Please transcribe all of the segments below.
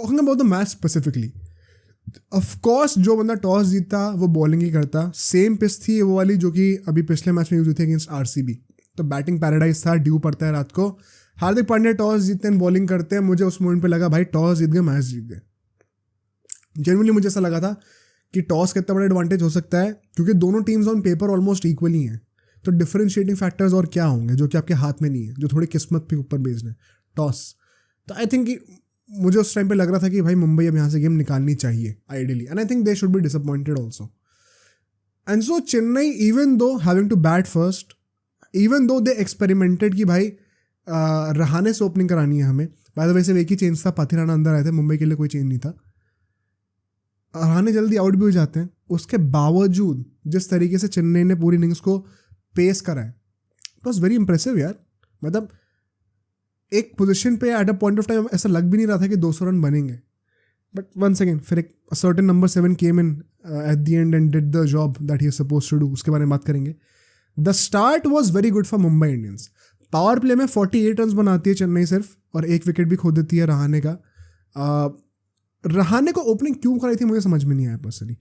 Talking about the match specifically, of course जो बंदा toss जीतता वो बॉलिंग ही करता. सेम पिच थी वो वाली जो कि अभी पिछले मैच में यूज हुई थी अगेंस्ट आरसीबी. तो बैटिंग पैराडाइज था, ड्यू पड़ता है रात को. हार्दिक पांड्या टॉस जीतते हैं, बॉलिंग करते हैं. मुझे उस मोमेंट पे लगा भाई टॉस जीत गए, मैच जीत गए. जेन्युइनली मुझे ऐसा लगा था कि टॉस कितना बड़ा एडवांटेज हो सकता है, क्योंकि दोनों teams on paper almost equal ही हैं. तो डिफरेंशिएटिंग फैक्टर्स और क्या होंगे जो कि आपके हाथ में नहीं है, जो थोड़ी किस्मत के ऊपर बेस्ड है. टॉस तो आई थिंक मुझे उस टाइम पे लग रहा था कि भाई मुंबई अब यहाँ से गेम निकालनी चाहिए ideally, and I think they should be disappointed also. And so Chennai even though having to bat first, even though they experimented कि भाई रहाने से ओपनिंग करानी है हमें. बाय द वे सिर्फ एक ही चेंज था, पाथिराना अंदर आए थे, मुंबई के लिए कोई चेंज नहीं था. रहाने जल्दी आउट भी हो जाते हैं. उसके बावजूद जिस तरीके से चेन्नई ने पूरी इनिंग्स को पेस करा है, इट वॉज वेरी इंप्रेसिव यार. मतलब एक पोजीशन पे at a point of time ऐसा लग भी नहीं रहा था कि 200 रन बनेंगे. बट वंस अगेन फिर एक certain number 7 came in at the end and did the job that he is suppose to do. उसके बारे में बात करेंगे. The start was very good for Mumbai Indians. Power play में 48 रन बनाती है चेन्नई सिर्फ, और एक विकेट भी खो देती है रहाने का. रहाने को ओपनिंग क्यों कराई थी मुझे समझ में नहीं आया personally.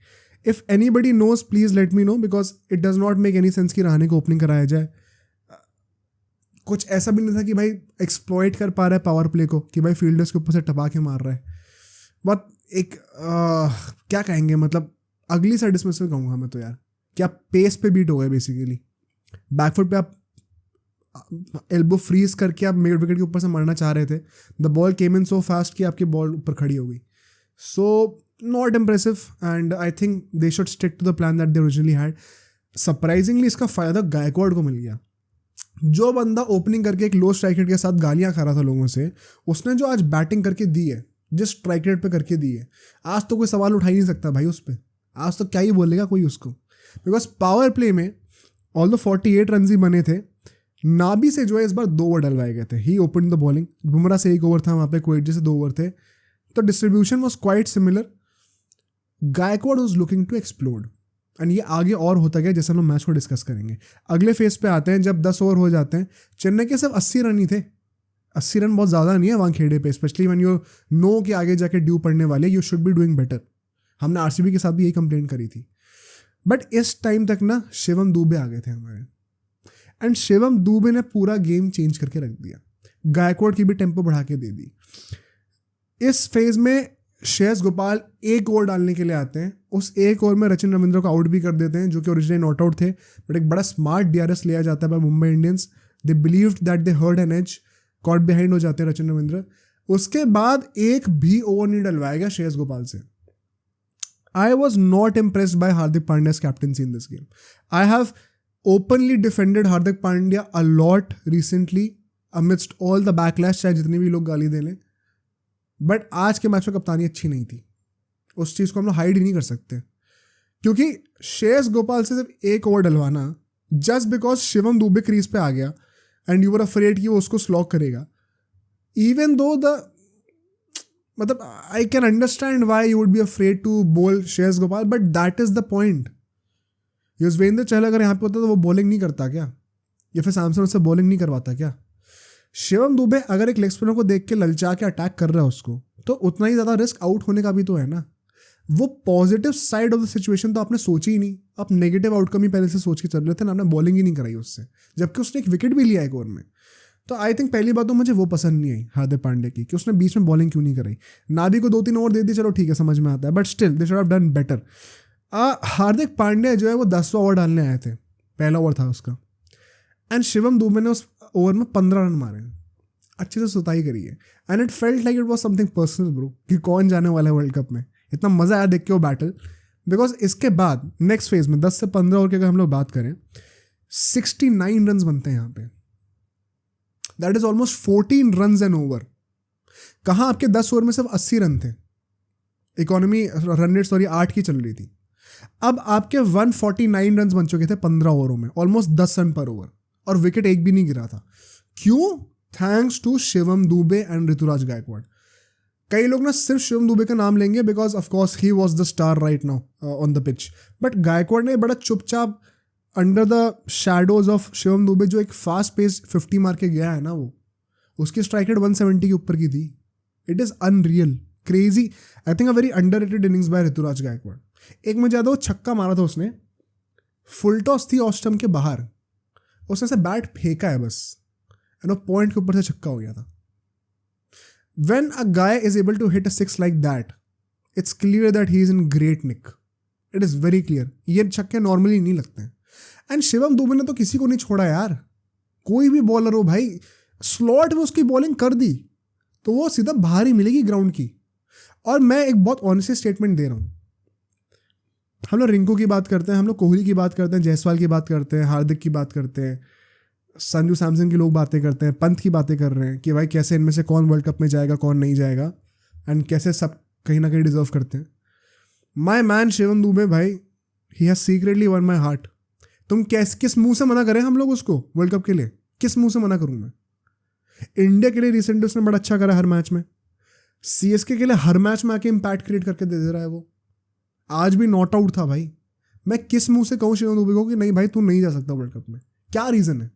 If anybody knows please let me know, because it does not make any sense कि रहाने को ओपनिंग कराया जाए. कुछ ऐसा भी नहीं था कि भाई एक्सप्लॉइट कर पा रहा है पावर प्ले को, कि भाई फील्डर्स के ऊपर से टपा के मार रहा है. बहुत एक क्या कहेंगे, मतलब अगली सा डिसमिसल कहूँगा मैं तो यार, कि आप पेस पे बीट हो गए बेसिकली. बैकफुट पे आप एल्बो फ्रीज करके आप मिड विकेट के ऊपर से मारना चाह रहे थे. The ball came in so fast कि आपकी बॉल ऊपर खड़ी हो गई. So not impressive, and I think they should stick to the plan that they originally had. Surprisingly इसका फायदा गायकवाड को मिल गया. जो बंदा ओपनिंग करके एक लो स्ट्राइक रेट के साथ गालियां खा रहा था लोगों से, उसने जो आज बैटिंग करके दी है, जिस स्ट्राइक रेट पे करके दी है, आज तो कोई सवाल उठा ही नहीं सकता भाई उस पर. आज तो क्या ही बोलेगा कोई उसको. बिकॉज पावर प्ले में ऑल द 48 रन ही बने थे. नाबी से जो है इस बार 2 ओवर डलवाए गए थे. ही ओपन द बॉलिंग. बुमराह से 1 ओवर था वहाँ पे, कोएट से 2 ओवर थे. तो distribution was quite similar. Gaikwad was looking to explode, and ये आगे और होता गया जैसे हम लोग मैच को डिस्कस करेंगे. अगले फेज पे आते हैं जब 10 ओवर हो जाते हैं. चेन्नई के सिर्फ 80 रन ही थे. 80 रन बहुत ज़्यादा नहीं है वानखेड़े पे, स्पेशली व्हेन यू नो कि आगे जाके ड्यू पड़ने वाले, you should be doing better. हमने आरसीबी के साथ भी यही कंप्लेंट करी थी. बट इस टाइम तक ना शिवम दुबे आ गए थे हमारे, एंड शिवम दुबे ने पूरा गेम चेंज करके रख दिया. गायकवाड की भी टेम्पो बढ़ा के दे दी. इस फेज में श्रेयस गोपाल 1 ओवर डालने के लिए आते हैं. उस 1 ओवर में रचिन रविंद्र को आउट भी कर देते हैं, जो कि ओरिजिनली नॉट आउट थे. बट एक बड़ा स्मार्ट डीआरएस लिया जाता है by Mumbai Indians. They believed that they heard an edge. Caught behind हो जाते हैं रचिन रविंद्र. उसके बाद एक भी ओवर नहीं डलवाया गया श्रेयस गोपाल से. I was not impressed by Hardik Pandya's captaincy in this game. I have openly defended Hardik Pandya a lot recently amidst all the backlash, चाहे जितने भी लोग गाली दे लें. बट आज के मैच में कप्तानी अच्छी नहीं थी. उस चीज़ को हम लोग हाइड ही नहीं कर सकते, क्योंकि श्रेयस गोपाल से सिर्फ 1 ओवर डलवाना just because Shivam Dubey crease पे आ गया एंड यू वर अफ्रेड कि वो उसको स्लॉक करेगा. इवन दो द मतलब I can understand why you would be afraid to bowl Shreyas Gopal, but that is the point. Yuzvendra Chahal अगर यहाँ पे होता तो वो बॉलिंग नहीं करता क्या, या फिर सैमसन उससे बॉलिंग नहीं करवाता क्या? शिवम दुबे अगर एक लेग स्पिनर को देख के ललचा के अटैक कर रहा है उसको, तो उतना ही ज़्यादा रिस्क आउट होने का भी तो है ना. वो positive side of the situation तो आपने सोची ही नहीं. आप नेगेटिव आउटकम ही पहले से सोच के चल रहे थे ना. आपने बॉलिंग ही नहीं कराई उससे, जबकि उसने एक विकेट भी लिया एक ओवर में. तो आई थिंक पहली बात तो मुझे वो पसंद नहीं आई हार्दिक पांड्या की, कि उसने बीच में बॉलिंग क्यों नहीं कराई. नाबी को 2-3 ओवर दे दी, चलो ठीक है, समझ में आता है, but still they should have done better. Hardik Pandya जो है वो 10वां ओवर डालने आए थे, पहला ओवर था उसका, एंड शिवम दुबे ने उस ओवर में 15 रन मारे, अच्छे से सुताई करी है. And it felt like it was something personal bro, कि कौन जाने वाला है वर्ल्ड कप में. इतना मज़ा आया देख के वो बैटल. बिकॉज इसके बाद नेक्स्ट फेज में 10 से 15 ओवर की अगर हम लोग बात करें, 69 रन बनते हैं यहाँ पे. That is almost 14 run an over. कहाँ आपके 10 ओवर में सिर्फ 80 रन थे. इकोनॉमी रन रेट 8 की चल रही थी. अब आपके 149 रन बन चुके थे 15 ओवरों में, ऑलमोस्ट 10 रन पर ओवर, और विकेट एक भी नहीं गिरा था. क्यों? Thanks to Shivam Dube and Ruturaj Gaikwad. कई लोग ना सिर्फ शिवम दुबे का नाम लेंगे because of course he was the star right now on the pitch, but Gaikwad ने बड़ा चुपचाप under the shadows of Shivam Dube, जो एक फास्ट पेस 50 मार के गया है ना, वो उसकी स्ट्राइक रेट 170 के ऊपर की थी. It is unreal. Crazy, I think a very underrated innings by Ruturaj Gaikwad. एक मुझे याद है वो छक्का मारा था उसने, फुल टॉस थी ऑफ स्टंप के बाहर, उसने से बैट फेंका है बस, एंड वो पॉइंट के ऊपर से छक्का हो गया था। When a guy is able to hit a six like that, it's clear that he is in great nick. It is very clear. ये छक्के नॉर्मली नहीं लगते हैं। एंड शिवम दुबे ने तो किसी को नहीं छोड़ा यार, कोई भी बॉलर हो भाई, स्लॉट में उसकी बॉलिंग कर दी तो वो सीधा बाहर ही मिलेगी ग्राउंड की। और मैं एक बहुत ऑनेस्ट स्टेटमेंट दे रहा हूँ, हम लोग रिंकू की बात करते हैं, हम लोग कोहली की बात करते हैं, जायसवाल की बात करते हैं, हार्दिक की बात करते हैं, संजू सैमसन की लोग बातें करते हैं, पंत की बातें कर रहे हैं कि भाई कैसे इनमें से कौन वर्ल्ड कप में जाएगा कौन नहीं जाएगा, एंड कैसे सब कहीं ना कहीं डिजर्व करते हैं। माई मैन शिवम दुबे भाई, he has secretly one my heart. तुम किस मुंह से मना करें हम लोग उसको वर्ल्ड कप के लिए, किस मुंह से मना करूं मैं? इंडिया के लिए रिसेंटली उसने बड़ा अच्छा करा हर मैच में, सीएसके के लिए हर मैच में आके इम्पैक्ट क्रिएट करके दे दे रहा है वो। आज भी नॉट आउट था भाई। मैं किस मुंह से कहूँ शिवम दुबे को कि नहीं भाई तू नहीं जा सकता वर्ल्ड कप में? क्या रीजन है?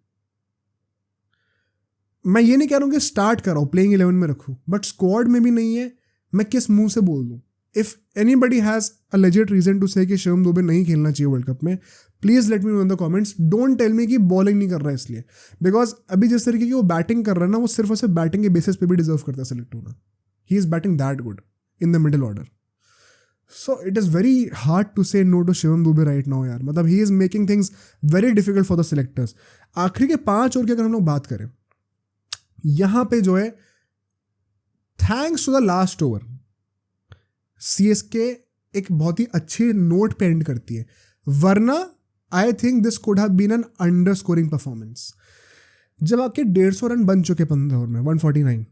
मैं ये नहीं कह रहा हूँ कि स्टार्ट कराओ, प्लेइंग 11 में रखूँ, बट स्क्वाड में भी नहीं है, मैं किस मुंह से बोल दूँ? If anybody has a legit reason to say कि शिवम दुबे नहीं खेलना चाहिए वर्ल्ड कप में, please let me know in the comments. Don't tell me कि बॉलिंग नहीं कर रहा है इसलिए, बिकॉज अभी जिस तरीके की वो बैटिंग कर रहा है ना, वो सिर्फ और सिर्फ बैटिंग के बेसिस पे भी डिजर्व करता है सेलेक्ट होना। He is batting that good in the middle order, so it is very hard to say no to Shivam Dube right now यार। मतलब he is making things very difficult for the selectors. आखिरी के 5 over की अगर हम लोग बात करें, यहां पे जो है thanks to the last over CSK एक बहुत ही अच्छे नोट पे एंड करती है, वरना I think this could have been an under scoring performance. जब आपके 150 रन बन चुके 15 ओवर में 149,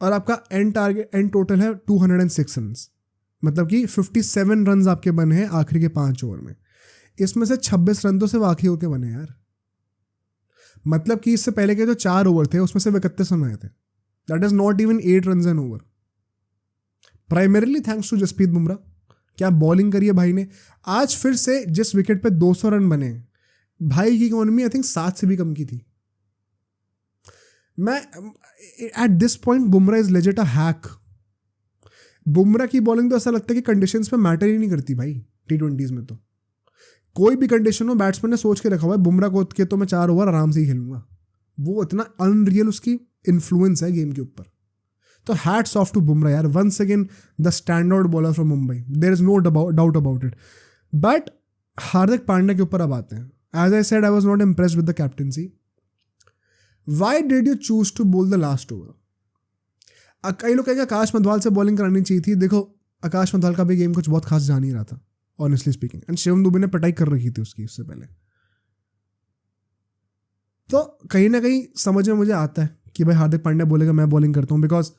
और आपका एंड टोटल है 206 रन, मतलब कि 57 रन आपके बने हैं आखिरी के 5 ओवर में। इसमें से 26 रन तो सिर्फ आखिरी ओवर के बने यार, मतलब कि इससे पहले के जो 4 ओवर थे उसमें से 31 रन आए थे। That is not even 8 run an over, primarily thanks to Jasprit Bumrah. क्या बॉलिंग करी है भाई ने। आज फिर से जिस विकेट पे 200 रन बने, भाई की इकोनॉमी आई थिंक 7 से भी कम की थी। मैं at this point Bumrah is legit a hack. Bumrah की बॉलिंग तो ऐसा लगता है कि कंडीशंस पे मैटर ही नहीं करती भाई। T20s में तो कोई भी कंडीशन हो, बैट्समैन ने सोच के रखा हुआ है बुमराह को के तो मैं 4 ओवर आराम से ही खेलूंगा। वो इतना अनरियल उसकी इन्फ्लुएंस है गेम के ऊपर। तो हैट्स ऑफ टू बुमराह यार, once again the stand out bowler from Mumbai, there is no doubt about it. But Hardik Pandya के ऊपर अब आते हैं। As I said, I was not impressed with the captaincy. Why did you choose to bowl the last over? कई लोग कहेंगे आकाश मधवाल से bowling करानी चाहिए थी। देखो, आकाश मधवाल का भी गेम कुछ बहुत खास जा नहीं रहा था honestly speaking, and Shivam Dubey ने पिटाई कर रखी थी उसकी उससे पहले। तो कहीं ना कहीं समझ में मुझे आता है कि भाई हार्दिक पांड्या बोलेगा मैं बॉलिंग करता हूँ, बिकॉज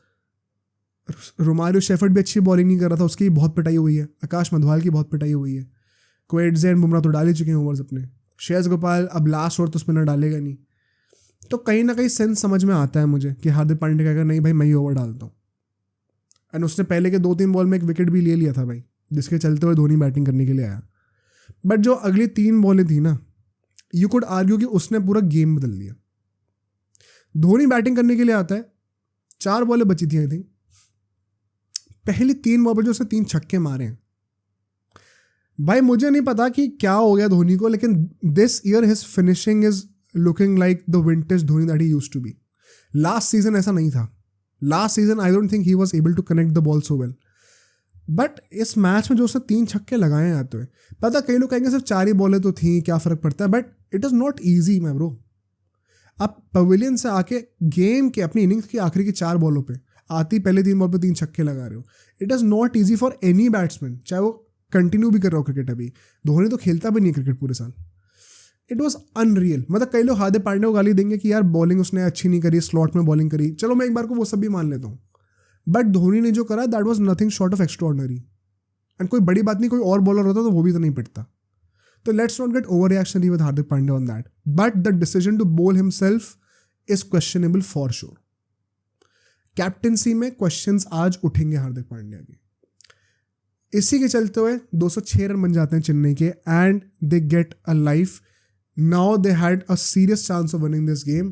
रोमारियो शेफर्ड भी अच्छी बॉलिंग नहीं कर रहा था, उसकी बहुत पिटाई हुई है। आकाश मधवाल की बहुत पिटाई हुई है। क्वेट्जे एंड बुमराह तो डाल ही चुके हैं ओवर्स अपने। श्रेयस गोपाल अब लास्ट ओवर तो स्पिनर डालेगा नहीं। तो कहीं ना कहीं सेंस समझ में आता है मुझे कि हार्दिक पांड्या कहेगा नहीं भाई मैं ही ओवर डालता हूँ। एंड उसने पहले के 2-3 बॉल में एक विकेट भी ले लिया था भाई, जिसके चलते हुए धोनी बैटिंग करने के लिए आया। बट जो अगली 3 बॉलें थी ना, यू कुड आर्ग्यू कि उसने पूरा गेम बदल दिया। धोनी बैटिंग करने के लिए आता है, 4 बॉलें बची थी आई थिंक, पहली 3 बॉल पर जो उसने 3 छक्के मारे हैं भाई। मुझे नहीं पता कि क्या हो गया धोनी को, लेकिन this year his finishing is looking like the vintage Dhoni that he used to be. Last season ऐसा नहीं था। Last season I don't think he was able to connect the ball so well. But इस match में जो उसने 3 छक्के लगाए हैं तो पता, कई लोग कहेंगे सिर्फ 4 ही बॉलें तो थी, क्या फ़र्क पड़ता है, but it is not easy my bro. आप पवेलियन से आके गेम के अपनी इनिंग्स की आखिरी की 4 बॉलों पे आती पहले 3 बॉल पे 3 छक्के लगा रहे हो। It is not easy for any batsman, चाहे वो कंटिन्यू भी कर रहा हो क्रिकेट। अभी धोनी तो खेलता भी नहीं क्रिकेट पूरे साल। It was unreal. मतलब कई लोग हार्दिक पांड्या को गाली देंगे कि यार बॉलिंग उसने अच्छी नहीं करी, स्लॉट में बॉलिंग करी, चलो मैं एक बार को वो सब भी मान लेता हूँ। बट धोनी ने जो करा that was nothing short of extraordinary. And कोई बड़ी बात नहीं, कोई और बॉलर होता तो वो भी तो नहीं पिटता। तो let's not get over reactionary with Hardik Pandya on that, but the decision to bowl himself is questionable for sure. Captaincy में क्वेश्चंस आज उठेंगे हार्दिक पांड्या के। इसी के चलते हुए 206 रन बन जाते हैं चेन्नई के, and they get a life. Now they had a serious chance of winning this game.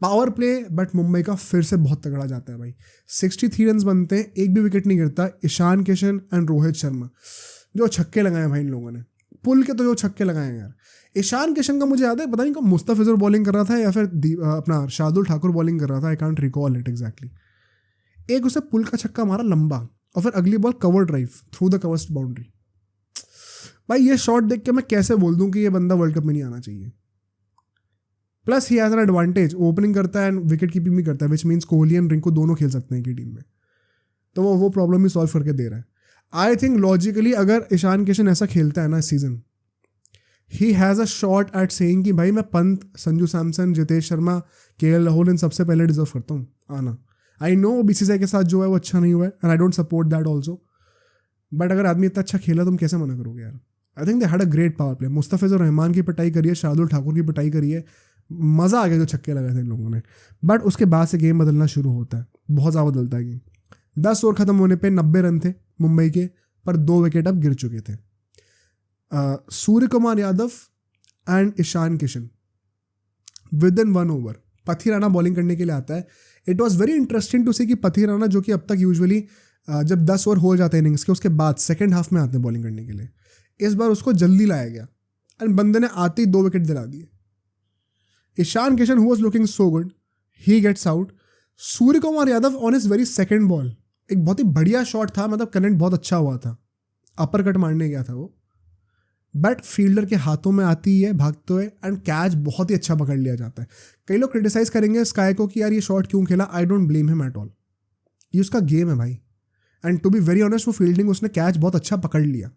Power play but Mumbai का फिर से बहुत तगड़ा जाता है भाई। 63 रन बनते हैं, एक भी विकेट नहीं गिरता। ईशान किशन एंड रोहित शर्मा जो छक्के लगाए भाई इन लोगों ने, पुल के तो जो छक्के लगाए हैं यार। ईशान किशन का मुझे याद है, पता नहीं कब मुस्तफिजुर बॉलिंग कर रहा था या फिर अपना शार्दुल ठाकुर बॉलिंग कर रहा था, I can't recall it exactly. एक उसे पुल का छक्का मारा लंबा और फिर अगली ball cover drive through the covered boundary. भाई ये शॉट देख के मैं कैसे बोल दूं कि ये बंदा वर्ल्ड कप में नहीं आना चाहिए। Plus he has an advantage, opening करता है एंड विकेट कीपिंग भी करता है, which means Kohli and Rinku दोनों खेल सकते हैं एक ही टीम में, तो वो प्रॉब्लम भी सॉल्व करके दे रहा है। आई थिंक लॉजिकली अगर ईशान किशन ऐसा खेलता है ना इस season, he has a shot at saying कि भाई मैं पंत, संजू सैमसन, जितेश शर्मा, केएल राहुल इन सबसे पहले डिजर्व करता हूँ आना। आई नो बीसीसीआई के साथ जो है वो अच्छा नहीं हुआ है and I don't support that also, but अगर आदमी इतना अच्छा खेला तुम कैसे मना करोगे यार। आई think they had a great power play, Mustafizur Rahman की पिटाई करी है, शार्दुल ठाकुर की पिटाई करी है, मज़ा आ गया जो छक्के लगाए थे इन लोगों ने। बट उसके बाद से गेम बदलना शुरू होता है, बहुत ज़्यादा बदलता है गेम। 10 ओवर खत्म होने पे 90 रन थे मुंबई के, पर 2 विकेट अब गिर चुके थे। Surya Kumar Yadav and Ishan Kishan within 1 over Pathirana bowling करने के लिए आता है। It was very interesting to see कि पथी राणा जो कि अब तक यूजुअली जब 10 ओवर हो जाते हैं इनिंग्स के उसके बाद सेकेंड हाफ में आते हैं बॉलिंग करने के लिए, इस बार उसको जल्दी लाया गया एंड बंदे ने आते ही 2 विकेट दिला दिए। Ishan Kishan who was looking so good, he gets out. Surya Kumar Yadav on his very second ball, एक बहुत ही बढ़िया शॉट था, मतलब कनेक्ट बहुत अच्छा हुआ था, अपर कट मारने गया था वो, बट फील्डर के हाथों में आती है भागते हुए एंड कैच बहुत ही अच्छा पकड़ लिया जाता है। कई लोग क्रिटिसाइज करेंगे स्काई को कि यार ये शॉट क्यों खेला, I don't blame him at all, ये उसका गेम है भाई। And to be very honest वो फील्डिंग उसने कैच बहुत अच्छा पकड़ लिया,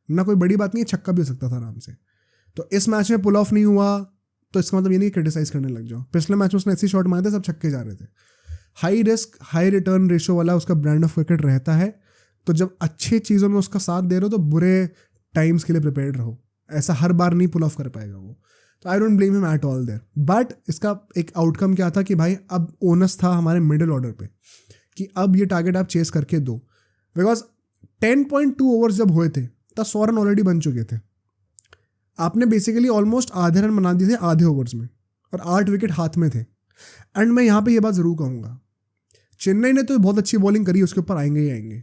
ना कोई बड़ी बात नहीं है, छक्का भी हो सकता था आराम से। तो इस मैच में पुल ऑफ नहीं हुआ तो इसका मतलब ये नहीं क्रिटिसाइज करने लग जाओ। पिछले मैच में उसने ऐसी शॉट मारे थे सब छक्के जा रहे थे। High risk high return ratio वाला उसका ब्रांड ऑफ क्रिकेट रहता है, तो जब अच्छी चीज़ों में उसका साथ दे रहे हो तो बुरे टाइम्स के लिए प्रिपेयर्ड रहो, ऐसा हर बार नहीं पुल ऑफ कर पाएगा वो। तो I don't blame him at all there, but इसका एक आउटकम क्या था कि भाई अब ओनस था हमारे मिडिल ऑर्डर पे कि अब ये टारगेट आप चेस करके दो, बिकॉज 10.2 ओवर्स जब हुए थे तब 100 रन ऑलरेडी बन चुके थे। आपने बेसिकली ऑलमोस्ट आधे रन बना दिए थे आधे ओवर्स में और 8 विकेट हाथ में थे। एंड मैं यहाँ पे ये बात ज़रूर कहूँगा, चेन्नई ने तो बहुत अच्छी बॉलिंग करी, उसके ऊपर आएंगे ही आएंगे,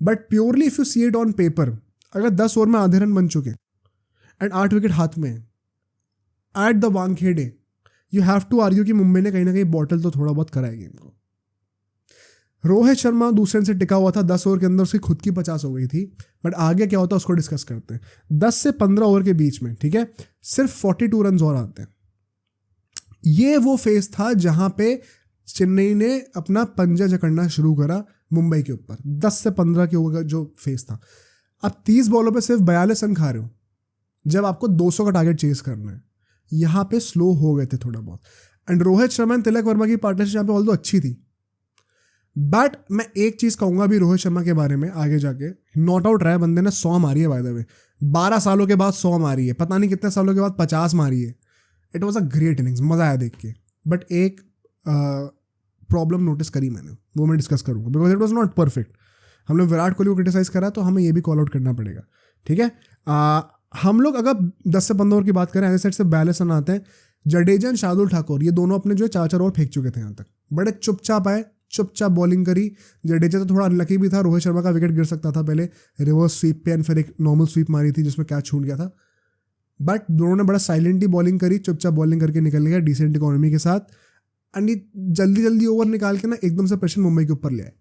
but purely if you see it on paper, अगर 10 ओवर में आधे रन बन चुके एंड 8 विकेट हाथ में at the Wankhede, you have to argue कि मुंबई ने कहीं ना कहीं बॉटल तो थोड़ा बहुत करा है गेम को। रोहित शर्मा दूसरे से टिका हुआ था, 10 ओवर के अंदर उसकी खुद की 50 हो गई थी, बट आगे क्या होता है उसको डिस्कस करते हैं। 10 से 15 ओवर के बीच में, ठीक है, सिर्फ 42 रन और आते हैं। ये वो फेज था जहां पे चेन्नई ने अपना पंजा जकड़ना शुरू करा मुंबई के ऊपर, 10 से 15 के ओवर जो फेज था। अब 30 बॉलों पे सिर्फ 42 रन खा रहे हो जब आपको 200 का टारगेट चेस करना है, यहाँ पे स्लो हो गए थे थोड़ा बहुत। एंड रोहित शर्मा एंड तिलक वर्मा की पार्टनरशिप यहाँ पे ऑल्दो अच्छी थी, बट मैं एक चीज़ कहूँगा भी रोहित शर्मा के बारे में आगे जाके, नॉट आउट रहा है बंदे ने, 100 मारी है बाय द वे, 12 सालों के बाद 100 मारी है, पता नहीं कितने सालों के बाद 50 मारी है। It was a great innings, मज़ा आया देख के। बट एक प्रॉब्लम नोटिस करी मैंने, वो मैं डिस्कस करूँगा, because it was not perfect. हम लोग विराट कोहली को क्रिटिसाइज़ करा तो हमें ये भी कॉल आउट करना पड़ेगा, ठीक है। हम लोग अगर 10 से 15 ओवर की बात करें, ऐसे साइड से 42 रन आते हैं। जडेजा एंड शार्दुल ठाकुर ये दोनों अपने जो 4-4 ओवर फेंक चुके थे यहाँ तक, बड़े चुपचाप आए, चुपचाप बॉलिंग करी। जडेजा तो थोड़ा अनलकी भी था, रोहित शर्मा का विकेट गिर सकता था पहले रिवर्स स्वीप पे, एंड फिर एक नॉर्मल स्वीप मारी थी जिसमें कैच छूट गया था, बट दोनों ने बड़ा साइलेंटली बॉलिंग करी, चुपचाप बॉलिंग करके निकल गया डिसेंट इकोनॉमी के साथ, एंड जल्दी जल्दी ओवर निकाल के ना एकदम से प्रेशर मुंबई के ऊपर ले आए।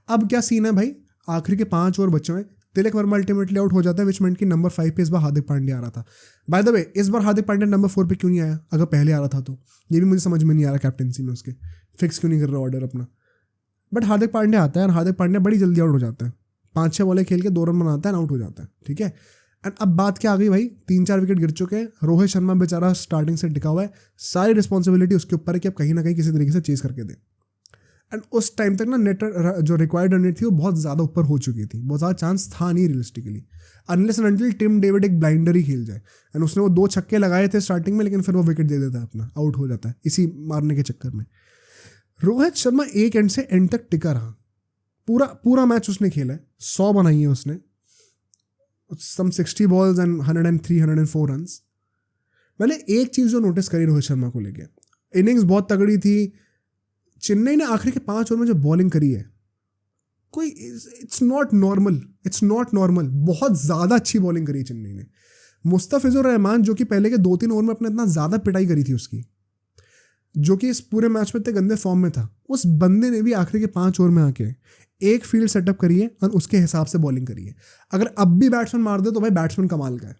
अब क्या सीन है भाई, आखिरी के 5 ओवर बचे हुए, तिलक वर्मा अल्टीमेटली आउट हो जाता है, विच मींट कि नंबर 5 पे इस बार हार्दिक पांड्या आ रहा था। बाय द वे इस बार हार्दिक पांड्या नंबर 4 पे क्यों नहीं आया, अगर पहले आ रहा था तो ये भी मुझे समझ में नहीं आ रहा, कैप्टनसी में उसके फिक्स क्यों नहीं कर रहा ऑर्डर अपना। बट हार्दिक पांड्या आता है और हार्दिक पांड्या बड़ी जल्दी आउट हो जाता है, 5-6 बॉलें खेल के 2 रन बनाता है, आउट हो जाता है, ठीक है। एंड अब बात क्या आ गई भाई, 3-4 विकेट गिर चुके हैं, रोहित शर्मा बेचारा स्टार्टिंग से टिका हुआ है, सारी रिस्पॉन्सिबिलिटी उसके ऊपर है कि अब कहीं ना कहीं किसी तरीके से चेस करके दे। एंड उस टाइम तक ना नेट जो रिक्वायर्ड रन रेट थी वो बहुत ज़्यादा ऊपर हो चुकी थी, बहुत ज़्यादा चांस था नहीं realistically, unless and until Tim David एक ब्लाइंडर ही खेल जाए। एंड उसने वो 2 छक्के लगाए थे स्टार्टिंग में, लेकिन फिर वो विकेट दे देता है अपना, आउट हो जाता है इसी मारने के चक्कर में। रोहित शर्मा एक एंड से एंड तक टिका रहा, पूरा मैच उसने खेला है, 100 बनाई है उसने, सम 60 बॉल्स एंड 103-104 रन। मैंने एक चीज़ जो नोटिस करी रोहित शर्मा को लेके, इनिंग्स बहुत तगड़ी थी। चेन्नई ने आखिरी के 5 ओवर में जो बॉलिंग करी है, कोई इट्स नॉट नॉर्मल। बहुत ज़्यादा अच्छी बॉलिंग करी है चेन्नई ने। मुस्तफिजुर रहमान जो कि पहले के 2-3 ओवर में अपने इतना ज़्यादा पिटाई करी थी उसकी, जो कि इस पूरे मैच में इतने गंदे फॉर्म में था, उस बंदे ने भी आखिरी के 5 ओवर में आके एक फील्ड सेटअप करी है और उसके हिसाब से बॉलिंग करी है। अगर अब भी बैट्समैन मार दे तो भाई बैट्समैन कमाल का है,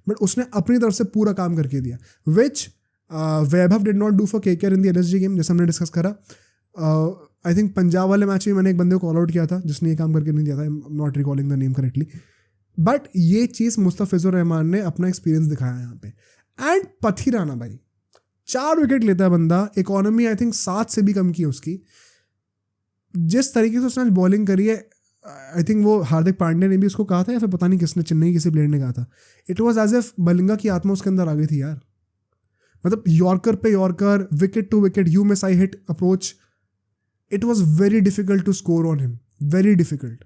बट उसने अपनी तरफ से पूरा काम करके दिया, which Vaibhav did not do for KKR in the LSG game, जैसे हमने डिस्कस करा। आई थिंक पंजाब वाले मैच में मैंने एक बंदे को कॉल आउट किया था जिसने ये काम करके नहीं दिया था, I am not recalling the name correctly, but ये चीज़ मुस्तफिजुर रहमान ने अपना एक्सपीरियंस दिखाया यहाँ पे। एंड पथिराना भाई 4 विकेट लेता है बंदा, इकोनॉमी आई थिंक 7 से भी कम की है उसकी। जिस तरीके से उसने आज बॉलिंग करी है, आई थिंक वो हार्दिक पांड्या ने भी उसको कहा था या फिर पता नहीं किसने, चेन्नई किसी प्लेयर ने कहा था, it was as if Malinga की आत्मा उसके अंदर आ गई थी यार। मतलब यॉर्कर पे yorker, wicket to wicket, you miss I hit approach, it was very difficult to score on him, very difficult.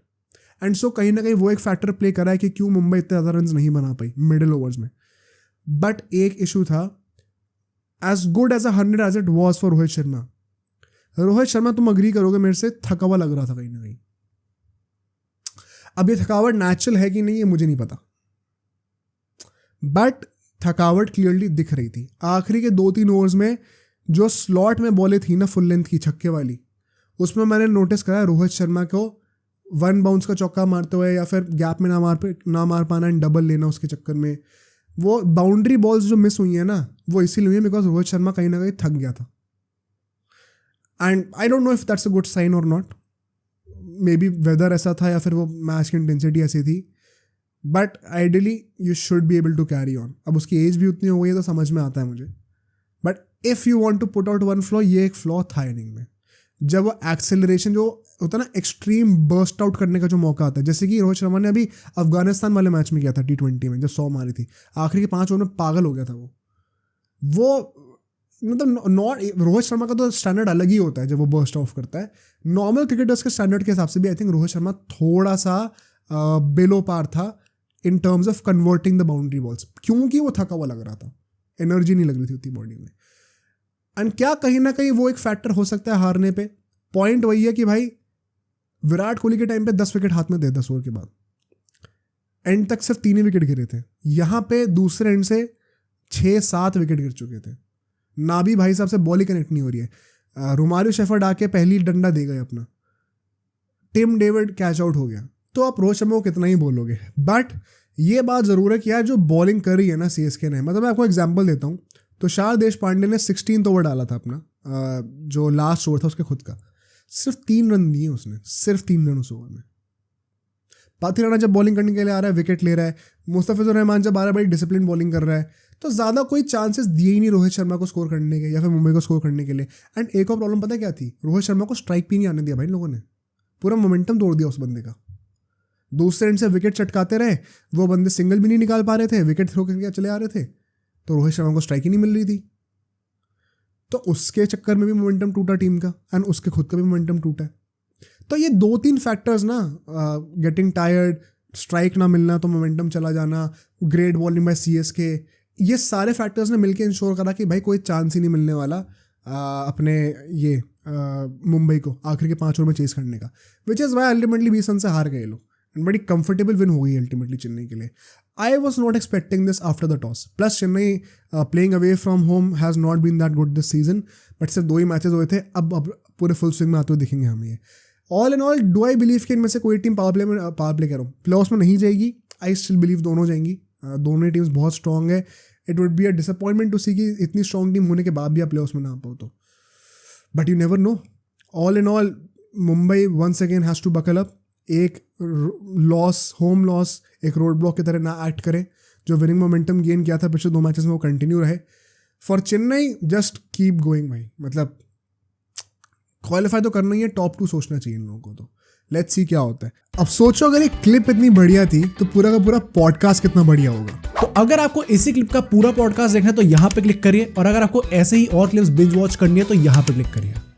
And so कहीं ना कहीं वो एक फैक्टर प्ले करा है कि क्यों मुंबई इतने ज़्यादा रन नहीं बना पाई मिडिल ओवर्स में। बट एक इशू था, as good as 100 as it was for Rohit Sharma, तुम अग्री करोगे मेरे से, थका हुआ लग रहा था कहीं ना कहीं। अब ये थकावट नेचुरल है कि नहीं ये मुझे नहीं पता, बट थकावट क्लियरली दिख रही थी। आखिरी के 2-3 ओवर्स में जो स्लॉट में बॉलें थी ना फुल लेंथ की छक्के वाली, उसमें मैंने नोटिस करा रोहित शर्मा को 1 बाउंस का चौका मारते हुए या फिर गैप में ना मार पाना एंड डबल लेना, उसके चक्कर में वो बाउंड्री बॉल्स जो मिस हुई है ना, वो इसीलिए हुई है बिकॉज रोहित शर्मा कहीं ना कहीं थक गया था। And I don't know if that's a good sign और नॉट, मे बी वेदर ऐसा था या फिर वो मैच की इंटेंसिटी ऐसी थी, but ideally you should be able to carry on. अब उसकी एज भी उतनी हो गई है तो समझ में आता है मुझे, but if you want to put out one flaw, ये एक फ्लॉ था इनिंग में, जब वो एक्सेलरेशन जो होता है ना, एक्सट्रीम बर्स्ट आउट करने का जो मौका आता है, जैसे कि रोहित शर्मा ने अभी अफगानिस्तान वाले मैच में किया था T20 में, जब 100 मारी थी आखिरी के 5 ओवर में, पागल हो गया था वो मतलब नॉट, रोहित शर्मा का तो स्टैंडर्ड अलग ही होता है जब वो बर्स्ट ऑफ करता है। नॉर्मल क्रिकेटर्स के स्टैंडर्ड के हिसाब से भी आई थिंक रोहित शर्मा थोड़ा सा बिलो पार था in terms of converting the boundary balls, क्योंकि वो थका हुआ लग रहा था, एनर्जी नहीं लग रही थी उतनी बॉडी में। एंड क्या कहीं ना कहीं वो एक फैक्टर हो सकता है हारने पे। पॉइंट वही है कि भाई विराट कोहली के टाइम पे 10 विकेट हाथ में थे 10 ओवर के बाद, एंड तक सिर्फ 3 ही विकेट गिरे थे। यहाँ पे दूसरे एंड से 6-7 विकेट गिर चुके थे, ना भी भाई साहब से बॉल ही कनेक्ट नहीं हो रही है। रोमारियो शेफर्ड आके पहली डंडा दे गए अपना, टिम डेविड कैच आउट हो गया, तो आप रोहित शर्मा को कितना ही बोलोगे। बट ये बात ज़रूर है कि यार जो बॉलिंग कर रही है ना CSK ने, मतलब मैं आपको एग्जांपल देता हूँ, तो शार देशपांडे ने 16th ओवर डाला था अपना, जो लास्ट ओवर था उसके खुद का, सिर्फ 3 रन दिए उसने, सिर्फ 3 रन उस ओवर में। पाथिराना जब बॉलिंग करने के लिए आ रहा है विकेट ले रहा है, मुस्तफिजुर रहमान जब 12 बड़ी डिसिप्लिन बॉलिंग कर रहा है, तो ज़्यादा कोई चांसेस दिए ही नहीं रोहित शर्मा को स्कोर करने के या फिर मुंबई को स्कोर करने के लिए। एंड एक और प्रॉब्लम पता क्या थी, रोहित शर्मा को स्ट्राइक भी नहीं आने दिया भाई लोगों ने, पूरा मोमेंटम तोड़ दिया उस बंदे का। दूसरे एंड से विकेट चटकाते रहे, वो बंदे सिंगल भी नहीं निकाल पा रहे थे, विकेट थ्रो करके चले आ रहे थे, तो रोहित शर्मा को स्ट्राइक ही नहीं मिल रही थी। तो उसके चक्कर में भी मोमेंटम टूटा टीम का, एंड उसके खुद का भी मोमेंटम टूटा है। तो ये 2-3 फैक्टर्स ना, गेटिंग टायर्ड, स्ट्राइक ना मिलना तो मोमेंटम चला जाना, ग्रेट बॉलिंग बाय CSK, ये सारे फैक्टर्स ने मिलकर इंश्योर करा कि भाई कोई चांस ही नहीं मिलने वाला अपने ये मुंबई को आखिर के 5 ओवर में चेस करने का, which is why ultimately 20 run से हार गए लोग, एंड बड़ी कंफर्टेबल विन हो गई अल्टीमेटली चेन्नई के लिए। I was not expecting this after the toss, plus Chennai playing away from home has not been that good this season, but सिर्फ 2 ही मैचेस हुए थे, अब पूरे फुल स्विंग में आते हुए दिखेंगे हमें ये। All in all do I believe कि इनमें से कोई टीम पावर प्ले कह रहा हूँ प्ले ऑफ्स में नहीं जाएगी, आई स्टिल बिलीव दोनों जाएंगी, दोनों टीम्स बहुत स्ट्रॉन्ग है। It would be a disappointment to see कि इतनी स्ट्रॉन्ग टीम होने के बाद भी आप प्ले ऑफ्स में ना आ पाओ तो, but you never know. All in all Mumbai once again has to buckle up, एक लॉस, होम लॉस एक रोड ब्लॉक की तरह ना एक्ट करे, जो विनिंग मोमेंटम गेन किया था पिछले 2 मैचेस में वो कंटिन्यू रहे। For Chennai just keep going भाई, मतलब क्वालिफाई तो करना ही है, टॉप 2 सोचना चाहिए इन लोगों को, तो लेट्स सी क्या होता है। अब सोचो अगर एक क्लिप इतनी बढ़िया थी तो पूरा का पूरा पॉडकास्ट कितना बढ़िया होगा। तो अगर आपको इसी क्लिप का पूरा पॉडकास्ट देखना है तो यहाँ पे क्लिक करिए, और अगर आपको ऐसे ही और क्लिप्स बिंज वॉच करनी है तो यहाँ पे क्लिक करिए।